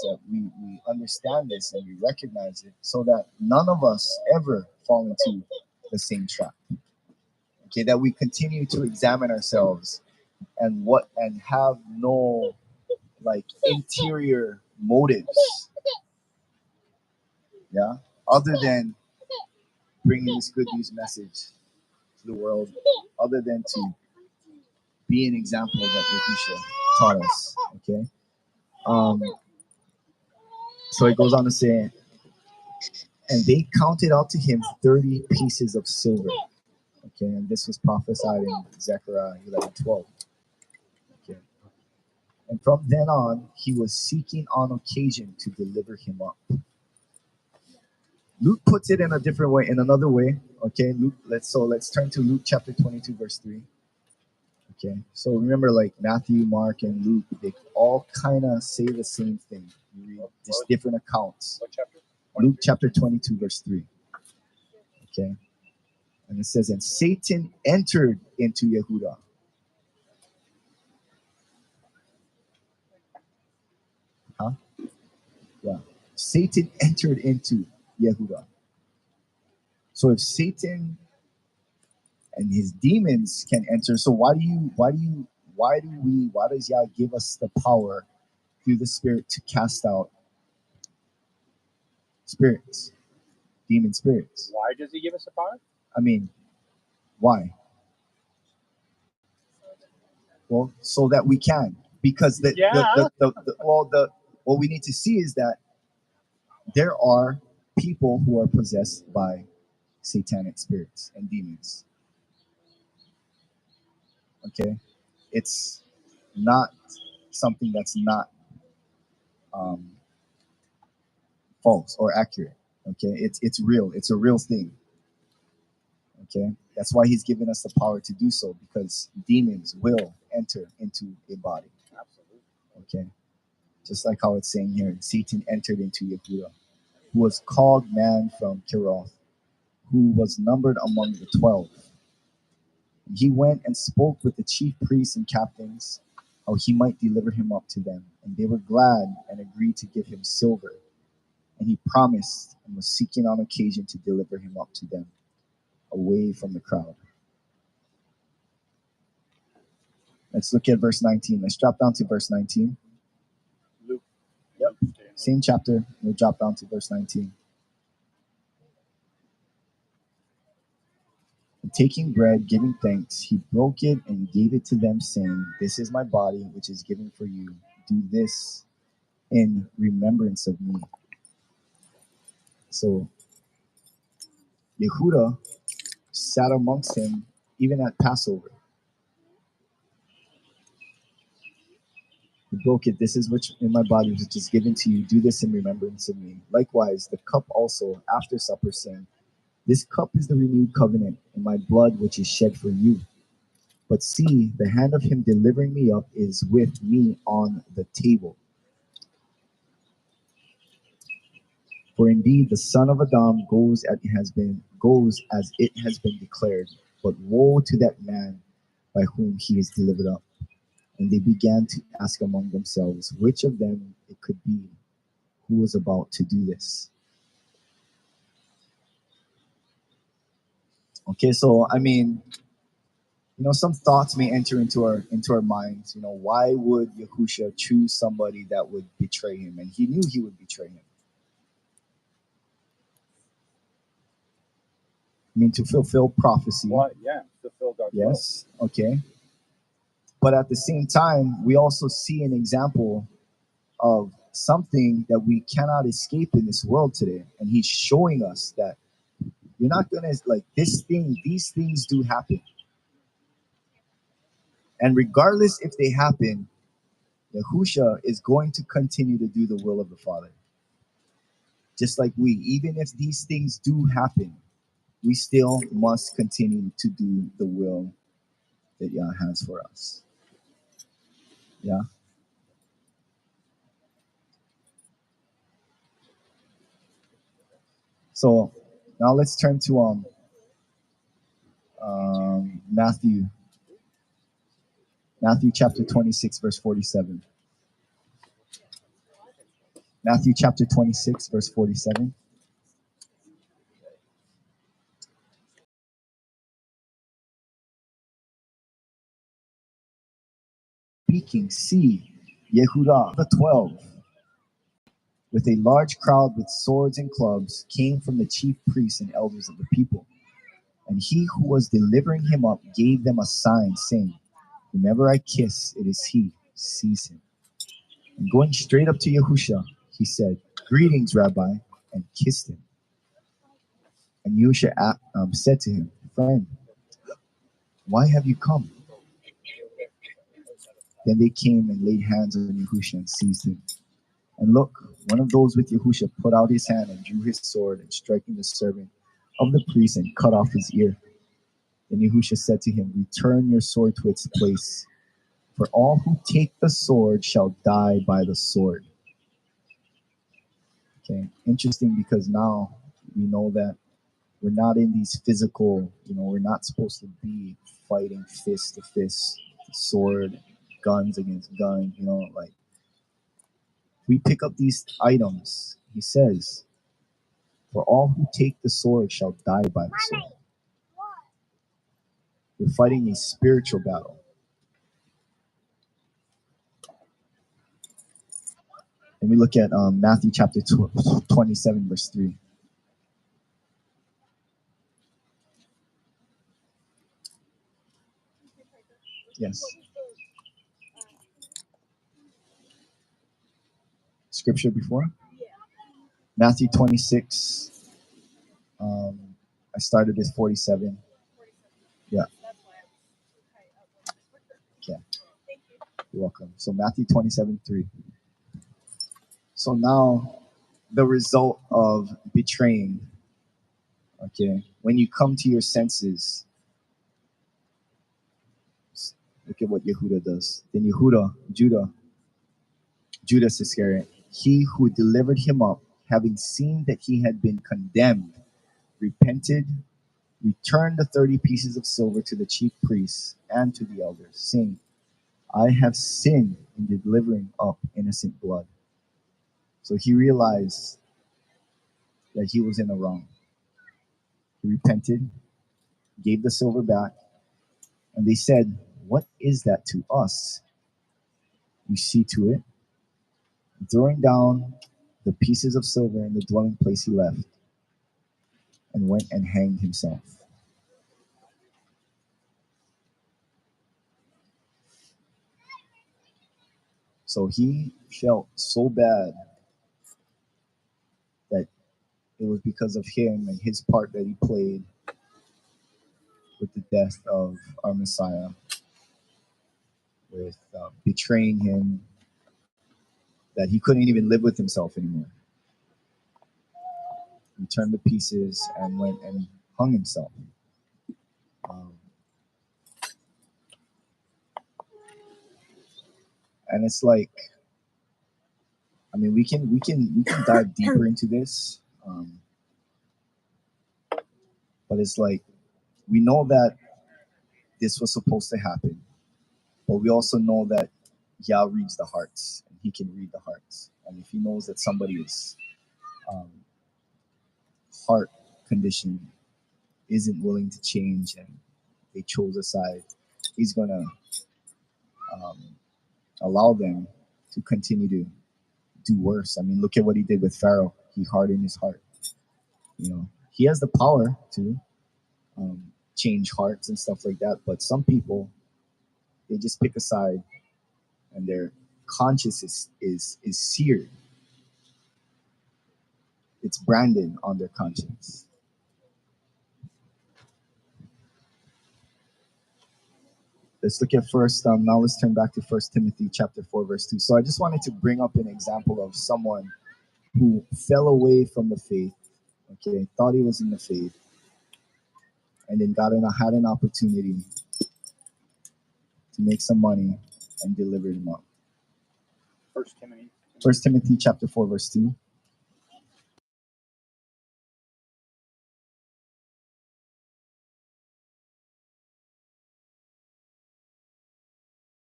that we understand this and we recognize it so that none of us ever fall into the same trap. Okay, that we continue to examine ourselves and have no like interior motives, yeah, other than bringing this good news message to the world, other than to be an example that Yahushua taught us. Okay, um, so it goes on to say, and they counted out to him 30 pieces of silver. Okay, and this was prophesied in Zechariah 11:12. Okay, and from then on, he was seeking on occasion to deliver him up. Luke puts it in a different way, in another way. Okay, Luke. Let's turn to Luke chapter 22, verse 3. Okay, so remember, like Matthew, Mark, and Luke, they all kind of say the same thing. You read just different accounts. What chapter? Luke chapter 22, verse 3. Okay, and it says, and Satan entered into Yehuda. Huh? Yeah. Satan entered into Yehuda. So if Satan and his demons can enter, so why does Yah give us the power through the Spirit to cast out spirits, demon spirits? Why does he give us the power? I mean, why? Well, so that we can, because what we need to see is that there are people who are possessed by satanic spirits and demons. Okay, it's not something that's not um, false or accurate. Okay, it's real. It's a real thing. Okay, that's why he's given us the power to do so, because demons will enter into a body. Absolutely. Okay, just like how it's saying here, Satan entered into Yehuda, who was called man from Kiroth, who was numbered among the 12. And he went and spoke with the chief priests and captains, how he might deliver him up to them. And they were glad and agreed to give him silver. And he promised and was seeking on occasion to deliver him up to them, away from the crowd. Let's look at verse 19. Let's drop down to verse 19. Luke. Yep. Same chapter. We'll drop down to verse 19. And taking bread, giving thanks, he broke it and gave it to them, saying, this is my body, which is given for you. Do this in remembrance of me. So Yehuda sat amongst him even at Passover. He broke it. This is which in my body which is given to you. Do this in remembrance of me. Likewise, the cup also after supper, saying, this cup is the renewed covenant in my blood, which is shed for you. But see, the hand of him delivering me up is with me on the table. For indeed, the son of Adam goes as it has been declared. But woe to that man by whom he is delivered up. And they began to ask among themselves which of them it could be who was about to do this. Okay, so I mean, some thoughts may enter into our minds. Why would Yahusha choose somebody that would betray him? And he knew he would betray him. I mean, to fulfill prophecy. What? Yeah, fulfill God's will. Yes. Okay. But at the same time, we also see an example of something that we cannot escape in this world today. And he's showing us that you're not going to, these things do happen. And regardless if they happen, Yahusha is going to continue to do the will of the Father. Just like we, even if these things do happen, we still must continue to do the will that Yah has for us. Yeah. So now let's turn to Matthew chapter 26, verse 47. Matthew chapter 26, verse 47. Speaking, see, Yehudah, the 12, with a large crowd with swords and clubs, came from the chief priests and elders of the people. And he who was delivering him up gave them a sign, saying, whomever I kiss, it is he. Seize him. And going straight up to Yahusha, he said, greetings, Rabbi, and kissed him. And Yahusha said to him, friend, why have you come? Then they came and laid hands on Yahusha and seized him. And look, one of those with Yahusha put out his hand and drew his sword, and striking the servant of the priest, and cut off his ear. Then Yahusha said to him, return your sword to its place, for all who take the sword shall die by the sword. Okay, interesting, because now we know that we're not in these physical, we're not supposed to be fighting fist to fist, sword, guns against guns, like we pick up these items. He says, for all who take the sword shall die by the sword. We're fighting a spiritual battle. And we look at Matthew chapter 27, verse 3. Yes. Scripture before? Matthew 26. I started at 47. Yeah. Okay. You're welcome. So Matthew 27, 3. So now the result of betraying, okay, when you come to your senses, look at what Yehudah does. Then Judas Iscariot, he who delivered him up, having seen that he had been condemned, repented, returned the 30 pieces of silver to the chief priests and to the elders, saying, I have sinned in delivering up innocent blood. So he realized that he was in the wrong. He repented, gave the silver back, and they said, what is that to us? You see to it. Throwing down the pieces of silver in the dwelling place, he left and went and hanged himself. So he felt so bad that it was because of him and his part that he played with the death of our Messiah, with betraying him, that he couldn't even live with himself anymore. He turned the pieces and went and hung himself. And it's like, I mean, we can dive deeper into this, but it's like, we know that this was supposed to happen, but we also know that Yah reads the hearts, and he can read the hearts. And if he knows that somebody's heart condition isn't willing to change and they chose a side, he's going to allow them to continue to do worse. I mean, look at what he did with Pharaoh. He hardened his heart. He has the power to change hearts and stuff like that, but some people, they just pick a side and their conscience is seared. It's branded on their conscience. Let's look at first. Now let's turn back to 1 Timothy chapter 4, verse 2. So I just wanted to bring up an example of someone who fell away from the faith, okay, thought he was in the faith, and then had an opportunity to make some money and delivered him up. 1 Timothy. 1 Timothy chapter 4, verse 2.